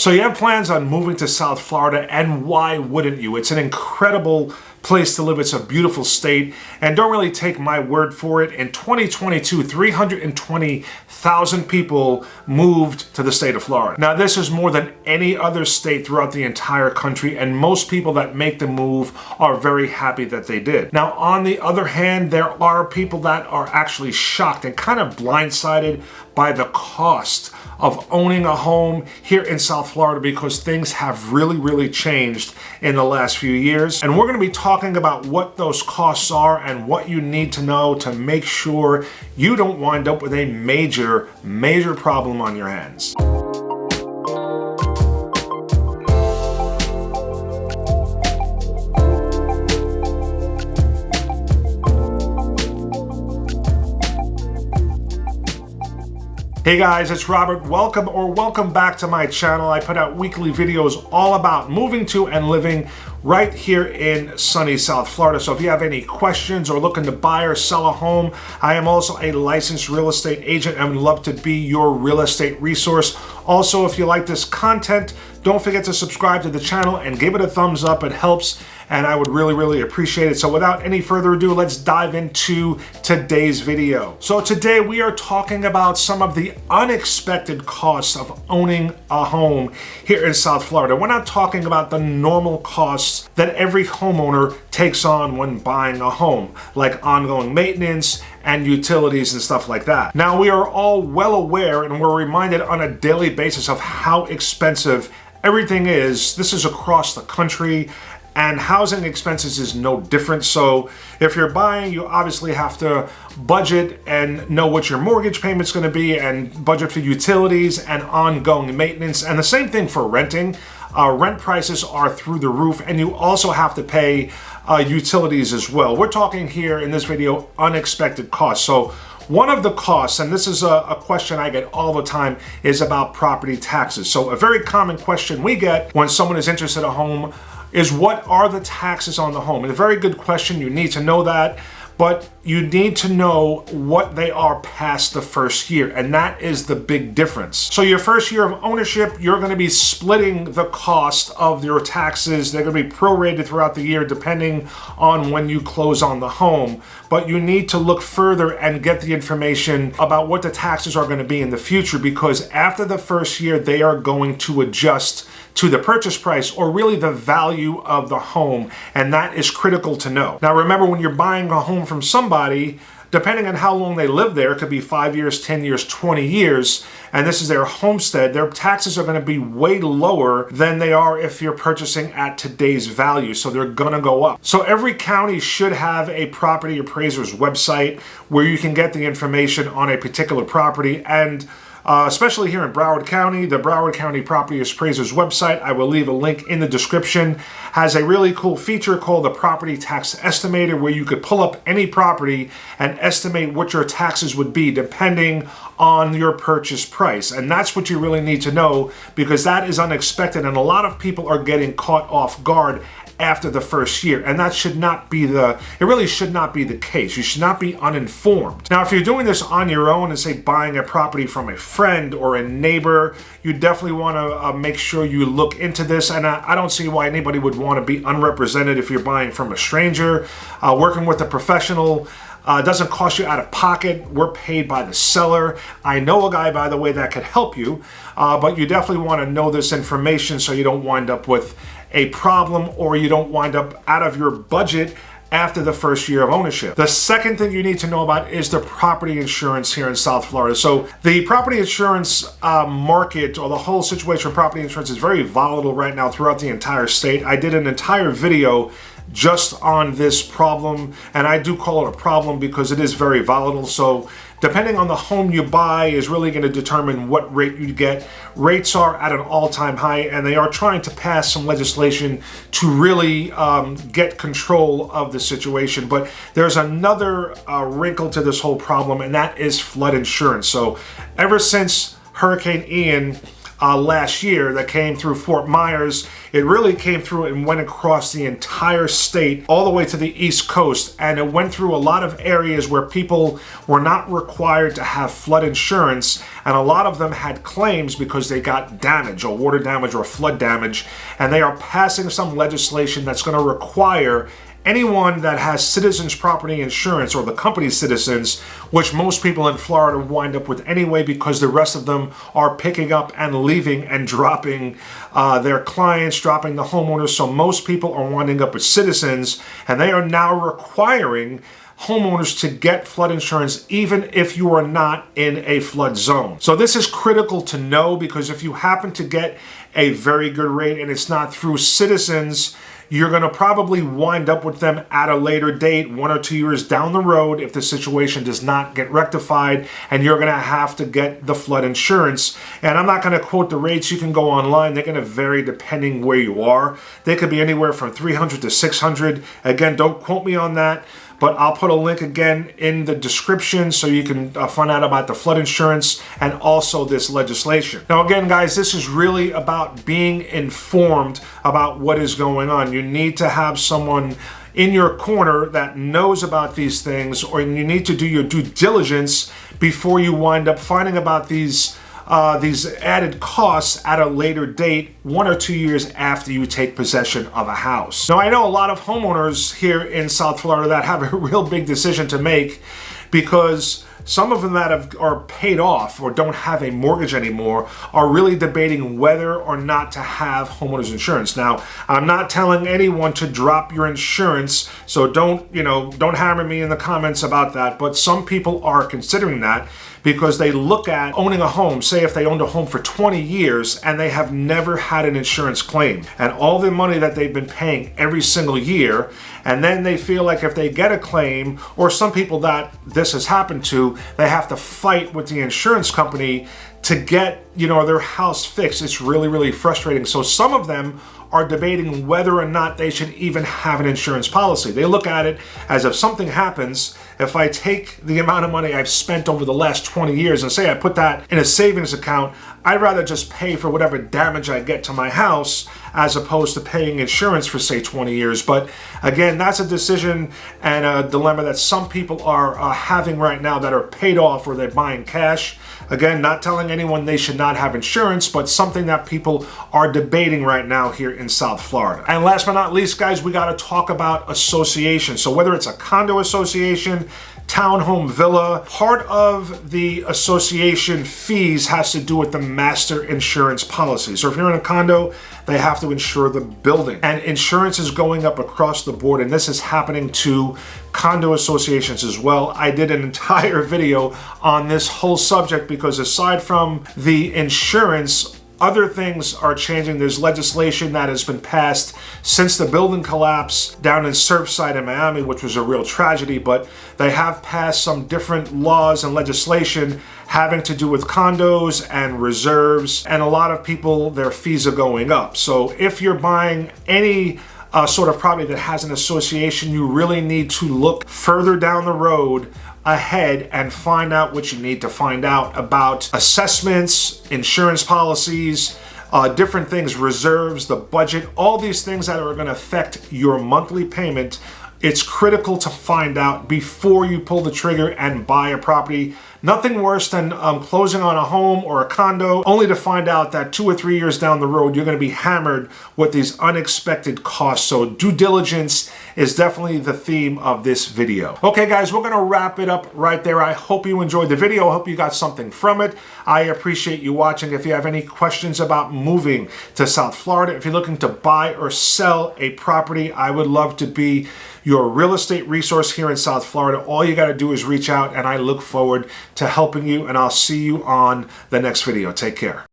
So you have plans on moving to South Florida, and why wouldn't you? It's an incredible place to live. It's a beautiful state, and don't really take my word for it. In 2022, 320,000 people moved to the state of Florida. Now, this is more than any other state throughout the entire country, and most people that make the move are very happy that they did. Now, on the other hand, there are people that are actually shocked and kind of blindsided by the cost of owning a home here in South Florida, because things have really changed in the last few years. And we're going to be talking about what those costs are and what you need to know to make sure you don't wind up with a major problem on your hands. Hey guys, it's Robert. Welcome back to my channel. I put out weekly videos all about moving to and living right here in sunny South Florida. So if you have any questions or looking to buy or sell a home, I am also a licensed real estate agent and would love to be your real estate resource. Also, if you like this content, don't forget to subscribe to the channel and give it a thumbs up. It helps, and I would really appreciate it. So without any further ado, let's dive into today's video. So today we are talking about some of the unexpected costs of owning a home here in South Florida. We're not talking about the normal costs that every homeowner takes on when buying a home, like ongoing maintenance and utilities and stuff like that. Now, we are all well aware and we're reminded on a daily basis of how expensive everything is. This is across the country, and housing expenses is no different. So if you're buying, you obviously have to budget and know what your mortgage payment's going to be, and budget for utilities and ongoing maintenance. And the same thing for renting. Rent prices are through the roof, and you also have to pay utilities as well. We're talking here in this video unexpected costs. So one of the costs, and this is a question I get all the time, is about property taxes. So a very common question we get when someone is interested in a home is, what are the taxes on the home? And a very good question. You need to know that, but you need to know what they are past the first year, and that is the big difference. So your first year of ownership, you're going to be splitting the cost of your taxes. They're going to be prorated throughout the year depending on when you close on the home, but you need to look further and get the information about what the taxes are going to be in the future, because after the first year, they are going to adjust to the purchase price, or really the value of the home, and that is critical to know. Now remember, when you're buying a home from somebody, depending on how long they live there, it could be 5 years, 10 years, 20 years, and this is their homestead, their taxes are going to be way lower than they are if you're purchasing at today's value. So they're going to go up. So every county should have a property appraiser's website where you can get the information on a particular property, and especially here in Broward County, the Broward County Property Appraiser's website, I will leave a link in the description, has a really cool feature called the Property Tax Estimator, where you could pull up any property and estimate what your taxes would be depending on your purchase price. And that's what you really need to know, because that is unexpected, and a lot of people are getting caught off guard after the first year, and that should not be it really should not be the case. You should not be uninformed. Now, if you're doing this on your own and say buying a property from a friend or a neighbor, you definitely want to make sure you look into this, and I don't see why anybody would want to be unrepresented if you're buying from a stranger. Working with a professional doesn't cost you out of pocket. We're paid by the seller. I know a guy, by the way, that could help you, but you definitely want to know this information so you don't wind up with a problem, or you don't wind up out of your budget after the first year of ownership. The second thing you need to know about is the property insurance here in South Florida. So the property insurance market, or the whole situation of property insurance, is very volatile right now throughout the entire state. I did an entire video just on this problem, and I do call it a problem because it is very volatile. So depending on the home you buy is really going to determine what rate you get. Rates are at an all-time high, and they are trying to pass some legislation to really get control of the situation. But there's another wrinkle to this whole problem, and that is flood insurance. So ever since Hurricane Ian last year that came through Fort Myers. It really came through and went across the entire state all the way to the East Coast, and it went through a lot of areas where people were not required to have flood insurance, and a lot of them had claims because they got damage or water damage or flood damage, and they are passing some legislation that's going to require anyone that has Citizens Property Insurance, or the company's Citizens, which most people in Florida wind up with anyway because the rest of them are picking up and leaving and dropping their clients, dropping the homeowners. So most people are winding up with Citizens, and they are now requiring homeowners to get flood insurance even if you are not in a flood zone. So this is critical to know, because if you happen to get a very good rate and it's not through Citizens, you're going to probably wind up with them at a later date, 1 or 2 years down the road, if the situation does not get rectified, and you're going to have to get the flood insurance. And I'm not going to quote the rates. You can go online. They're going to vary depending where you are. They could be anywhere from $300 to $600. Again, don't quote me on that, but I'll put a link again in the description so you can find out about the flood insurance and also this legislation. Now again, guys, this is really about being informed about what is going on. You need to have someone in your corner that knows about these things, or you need to do your due diligence before you wind up finding about these added costs at a later date, 1 or 2 years after you take possession of a house. Now, I know a lot of homeowners here in South Florida that have a real big decision to make, because some of them that are paid off or don't have a mortgage anymore are really debating whether or not to have homeowners insurance. Now, I'm not telling anyone to drop your insurance, so don't hammer me in the comments about that, but some people are considering that because they look at owning a home. Say if they owned a home for 20 years and they have never had an insurance claim, and all the money that they've been paying every single year, and then they feel like if they get a claim, or some people that this has happened to, they have to fight with the insurance company to get their house fixed. It's really, really frustrating. So some of them are debating whether or not they should even have an insurance policy. They look at it as, if something happens, if I take the amount of money I've spent over the last 20 years and say I put that in a savings account, I'd rather just pay for whatever damage I get to my house as opposed to paying insurance for, say, 20 years. But again, that's a decision and a dilemma that some people are having right now that are paid off or they're buying cash. Again, not telling anyone they should not have insurance, but something that people are debating right now here in South Florida. And last but not least, guys, we got to talk about associations. So whether it's a condo association, townhome, villa, part of the association fees has to do with the master insurance policy. So if you're in a condo, they have to insure the building, and insurance is going up across the board, and this is happening to condo associations as well. I did an entire video on this whole subject because aside from the insurance, other things are changing. There's legislation that has been passed since the building collapse down in Surfside in Miami, which was a real tragedy, but they have passed some different laws and legislation having to do with condos and reserves, and a lot of people, their fees are going up. So if you're buying any sort of property that has an association, you really need to look further down the road ahead and find out what you need to find out about assessments, insurance policies, different things, reserves, the budget, all these things that are going to affect your monthly payment. It's critical to find out before you pull the trigger and buy a property. Nothing worse than closing on a home or a condo only to find out that 2 or 3 years down the road you're going to be hammered with these unexpected costs. So due diligence is definitely the theme of this video. Okay guys, we're going to wrap it up right there. I hope you enjoyed the video. I hope you got something from it. I appreciate you watching. If you have any questions about moving to South Florida, if you're looking to buy or sell a property, I would love to be your real estate resource here in South Florida. All you got to do is reach out, and I look forward to helping you, and I'll see you on the next video. Take care.